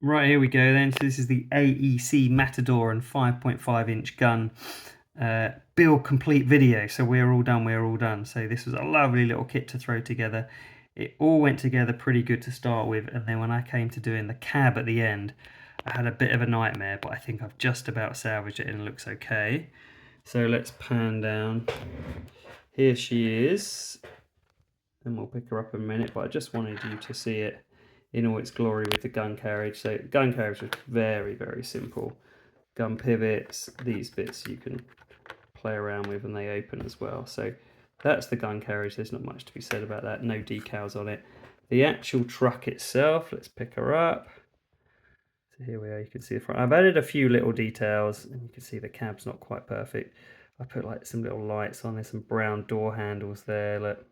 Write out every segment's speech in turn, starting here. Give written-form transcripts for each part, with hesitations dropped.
Right, here we go then. So this is the AEC Matador and 5.5-inch gun build complete video. So we're all done. So this was a lovely little kit to throw together. It all went together pretty good to start with, and then when I came to doing the cab at the end, I had a bit of a nightmare, but I think I've just about salvaged it and it looks okay. So let's pan down. Here she is, and we'll pick her up in a minute, but I just wanted you to see it in all its glory with the gun carriage. So gun carriage was very, very simple. Gun pivots, these bits you can play around with and they open as well. So that's the gun carriage. There's not much to be said about that. No decals on it. The actual truck itself, let's pick her up. So here we are, you can see the front. I've added a few little details and you can see the cab's not quite perfect. I put like some little lights on there, some brown door handles there. Look,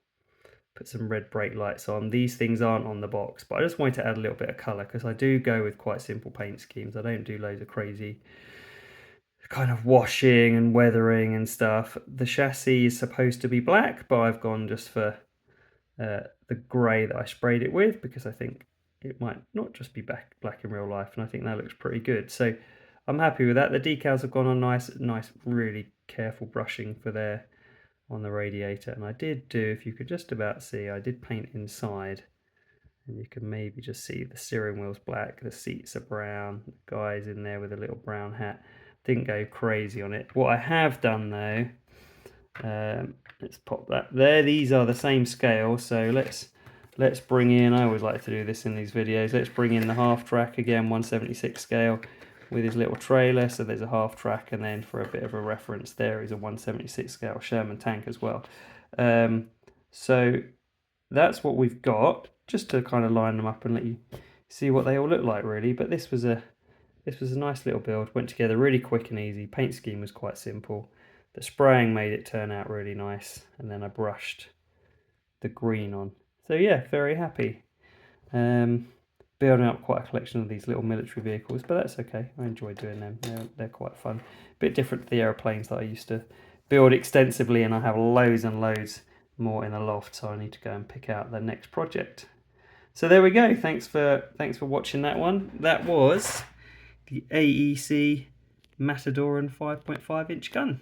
put some red brake lights on. These things aren't on the box, but I just wanted to add a little bit of colour because I do go with quite simple paint schemes. I don't do loads of crazy kind of washing and weathering and stuff. The chassis is supposed to be black, but I've gone just for the grey that I sprayed it with because I think it might not just be black in real life, and I think that looks pretty good. So I'm happy with that. The decals have gone on nice, really careful brushing for there on the radiator, and I did do, if you could just about see, I did paint inside, and you can maybe just see the steering wheel's black, the seats are brown, the guy's in there with a little brown hat. Didn't go crazy on it. What I have done though, let's pop that there. These are the same scale, so let's bring in, I always like to do this in these videos, let's bring in the half track again, 1/76 scale with his little trailer. So there's a half track, and then for a bit of a reference there is a 1/76 scale Sherman tank as well. So that's what we've got, just to kind of line them up and let you see what they all look like really. But this was a nice little build, went together really quick and easy. Paint scheme was quite simple. The spraying made it turn out really nice, and then I brushed the green on. So yeah, very happy. Building up quite a collection of these little military vehicles, but that's okay. I enjoy doing them. They're quite fun. A bit different to the airplanes that I used to build extensively, and I have loads and loads more in the loft, so I need to go and pick out the next project. So there we go. Thanks for watching that one. That was the AEC Matador and 5.5-inch gun.